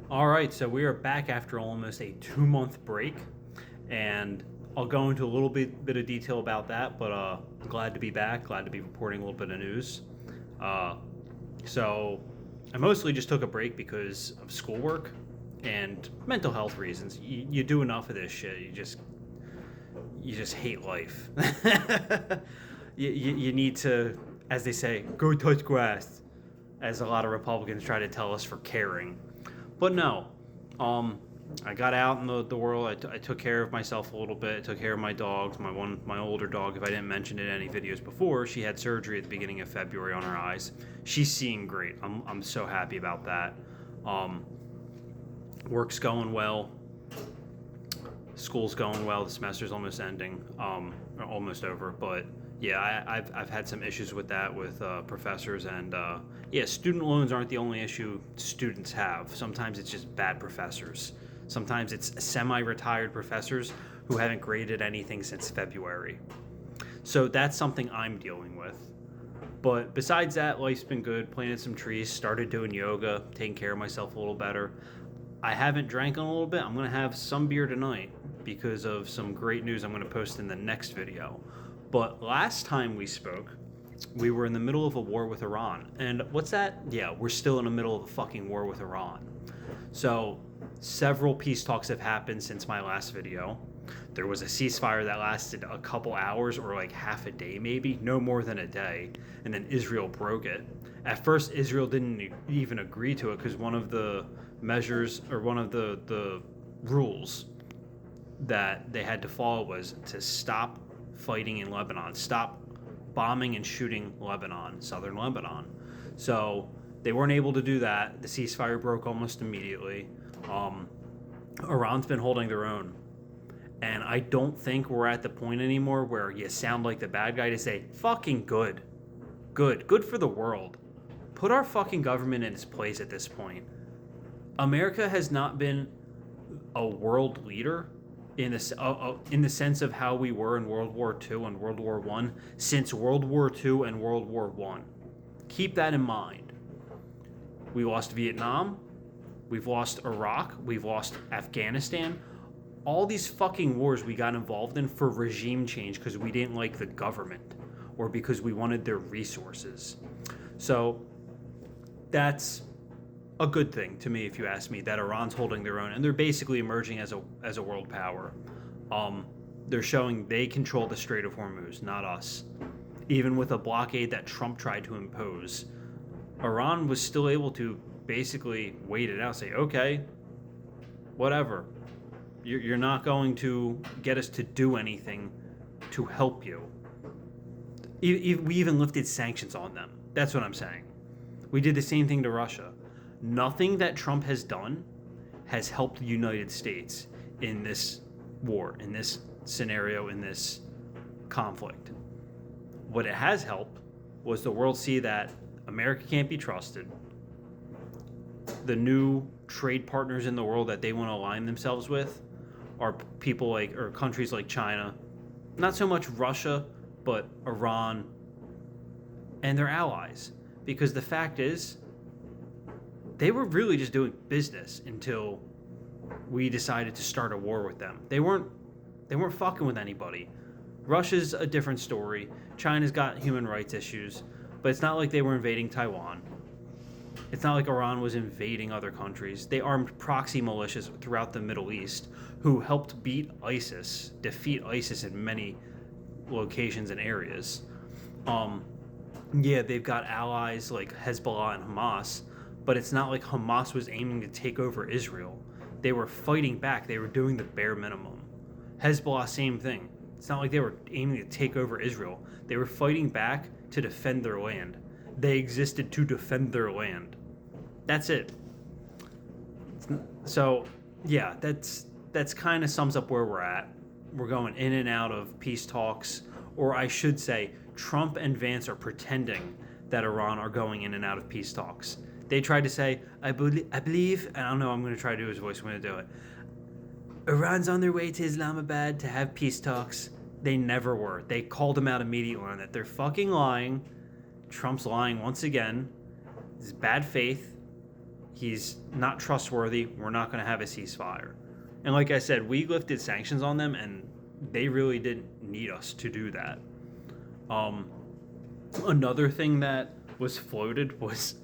All right, so we are back after almost a 2 month break, and I'll go into a little bit of detail about that. But glad to be back. Glad to be reporting a little bit of news. Uh, so I mostly just took a break because of schoolwork and mental health reasons. You do enough of this shit, you just hate life. You need to, as they say, go touch grass, as a lot of Republicans try to tell us for caring. But no, um, I got out in the world. I took care of myself a little bit. I took care of my dogs. My older dog. If I didn't mention it in any videos before, she had surgery at the beginning of February on her eyes. She's seeing great. I'm so happy about that. Um, Work's going well. School's going well. The semester's almost ending. Almost over. But yeah, I've had some issues with that with professors, and yeah, student loans aren't the only issue students have. Sometimes it's just bad professors. Sometimes it's semi-retired professors who haven't graded anything since February. So that's something I'm dealing with. But besides that, life's been good. Planted some trees, started doing yoga, taking care of myself a little better. I haven't drank in a little bit. I'm going to have some beer tonight because of some great news I'm going to post in the next video. But last time we spoke, we were in the middle of a war with Iran. And what's that? Yeah, we're still in the middle of a fucking war with Iran. So, several peace talks have happened since my last video. There was a ceasefire that lasted a couple hours or like half a day, maybe, no more than a day. And then Israel broke it. At first, Israel didn't even agree to it because one of the measures or one of the rules that they had to follow was to stop fighting in Lebanon, stop bombing and shooting Lebanon, southern Lebanon. So they weren't able to do that. The ceasefire broke almost immediately. Iran's been holding their own. And I don't think we're at the point anymore where you sound like the bad guy to say, fucking good. Good for the world. Put our fucking government in its place at this point. America has not been a world leader in the sense of how we were in World War II and World War One since World War II and World War One. Keep that in mind. We lost Vietnam, we've lost Iraq, we've lost Afghanistan. All these fucking wars we got involved in for regime change because we didn't like the government or because we wanted their resources. So that's a good thing to me, if you ask me, that Iran's holding their own and they're basically emerging as a world power. They're showing they control the Strait of Hormuz, not us. Even with a blockade that Trump tried to impose, Iran was still able to basically wait it out, say, okay, whatever. You're not going to get us to do anything to help you. We even lifted sanctions on them. That's what I'm saying. We did the same thing to Russia. Nothing that Trump has done has helped the United States in this war, in this scenario, in this conflict. What it has helped was the world see that America can't be trusted. The new trade partners in the world that they want to align themselves with are people like, or countries like China, not so much Russia, but Iran and their allies. Because the fact is, they were really just doing business until we decided to start a war with them. They weren't fucking with anybody. Russia's a different story. China's got human rights issues, but it's not like they were invading Taiwan. It's not like Iran was invading other countries. They armed proxy militias throughout the Middle East who helped defeat ISIS in many locations and areas. Yeah, they've got allies like Hezbollah and Hamas, but it's not like Hamas was aiming to take over Israel. They were fighting back. They were doing the bare minimum. Hezbollah, same thing. It's not like they were aiming to take over Israel. They were fighting back to defend their land. They existed to defend their land. That's it. So, yeah, that's kind of sums up where we're at. We're going in and out of peace talks, or I should say, Trump and Vance are pretending that Iran are going in and out of peace talks. They tried to say, I believe, and I don't know, I'm going to try to do his voice, I'm going to do it. Iran's on their way to Islamabad to have peace talks. They never were. They called him out immediately on that. They're fucking lying. Trump's lying once again. This is bad faith. He's not trustworthy. We're not going to have a ceasefire. And like I said, we lifted sanctions on them, and they really didn't need us to do that. Another thing that was floated was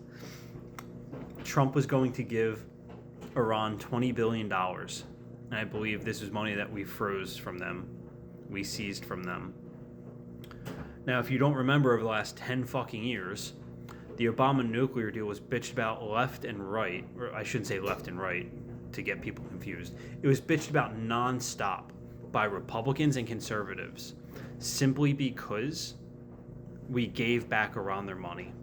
Trump was going to give Iran $20 billion. And I believe this is money that we froze from them. We seized from them. Now, if you don't remember, over the last 10 fucking years, the Obama nuclear deal was bitched about left and right, or I shouldn't say left and right to get people confused. It was bitched about nonstop by Republicans and conservatives simply because we gave back Iran their money.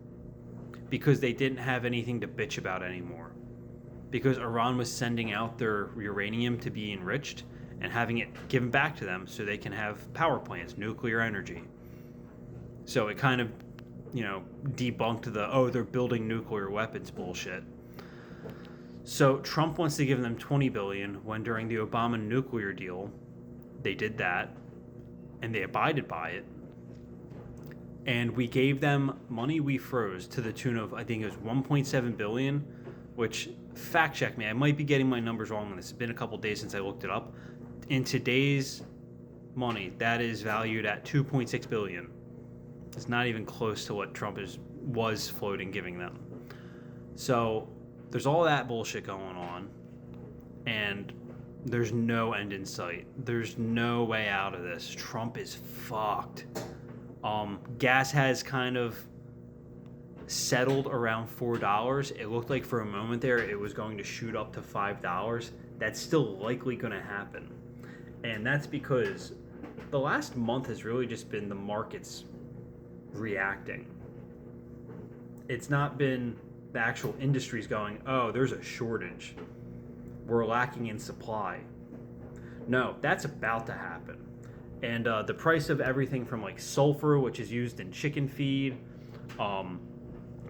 Because they didn't have anything to bitch about anymore. Because Iran was sending out their uranium to be enriched and having it given back to them so they can have power plants, nuclear energy. So it kind of, debunked the, they're building nuclear weapons bullshit. So Trump wants to give them $20 billion when during the Obama nuclear deal, they did that and they abided by it. And we gave them money we froze to the tune of, I think it was $1.7 billion, which, fact check me, I might be getting my numbers wrong on this. It's been a couple days since I looked it up. In today's money, that is valued at $2.6 billion. It's not even close to what Trump was floating giving them. So there's all that bullshit going on, and there's no end in sight. There's no way out of this. Trump is fucked. Gas has kind of settled around $4. It looked like for a moment there it was going to shoot up to $5. That's still likely going to happen. And that's because the last month has really just been the markets reacting. It's not been the actual industries going, oh, there's a shortage. We're lacking in supply. No, that's about to happen. And the price of everything from like sulfur, which is used in chicken feed,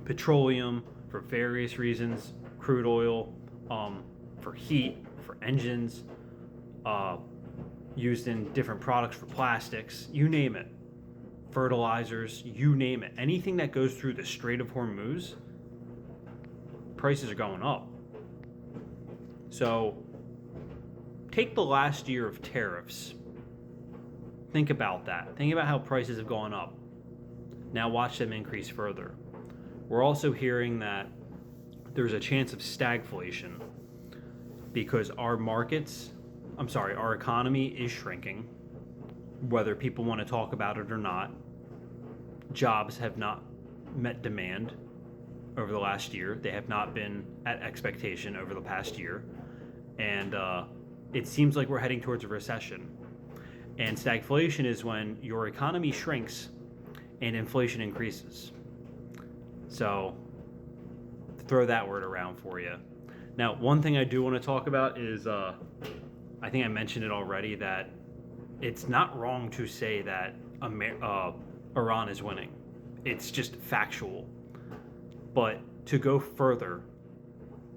petroleum for various reasons, crude oil, for heat, for engines, used in different products for plastics, you name it. Fertilizers, you name it. Anything that goes through the Strait of Hormuz, prices are going up. So take the last year of tariffs. Think about that. Think about how prices have gone up. Now watch them increase further. We're also hearing that there's a chance of stagflation because our economy is shrinking, whether people want to talk about it or not. Jobs have not met demand over the last year. They have not been at expectation over the past year. And it seems like we're heading towards a recession. And stagflation is when your economy shrinks and inflation increases. So throw that word around for you. Now, one thing I do want to talk about is, I think I mentioned it already, that it's not wrong to say that Iran is winning. It's just factual. But to go further,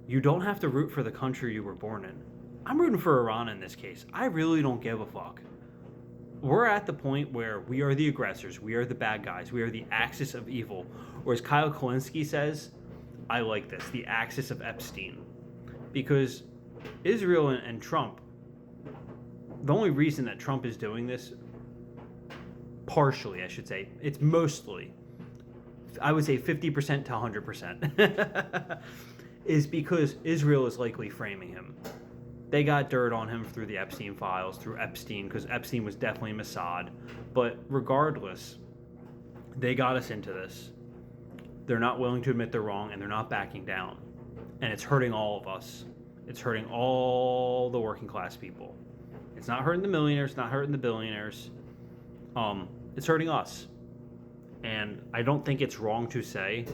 you don't have to root for the country you were born in. I'm rooting for Iran in this case. I really don't give a fuck. We're at the point where we are the aggressors. We are the bad guys. We are the axis of evil. Or as Kyle Kulinski says, I like this, the axis of Epstein. Because Israel and Trump, the only reason that Trump is doing this, partially I should say, it's mostly, I would say 50% to 100%, is because Israel is likely framing him. They got dirt on him through the Epstein files, through Epstein, because Epstein was definitely Mossad. But regardless, they got us into this. They're not willing to admit they're wrong, and they're not backing down. And it's hurting all of us. It's hurting all the working class people. It's not hurting the millionaires, it's not hurting the billionaires. It's hurting us. And I don't think it's wrong to say,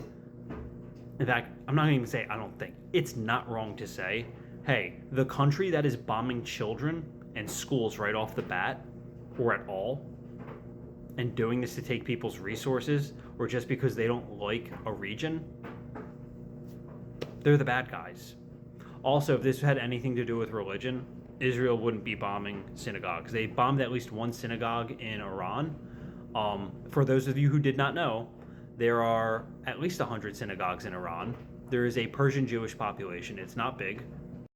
in fact, I'm not even say I don't think, it's not wrong to say, hey, the country that is bombing children and schools right off the bat, or at all, and doing this to take people's resources, or just because they don't like a region, they're the bad guys. Also, if this had anything to do with religion, Israel wouldn't be bombing synagogues. They bombed at least one synagogue in Iran. For those of you who did not know, there are at least 100 synagogues in Iran. there is a Persian Jewish population. It's not big.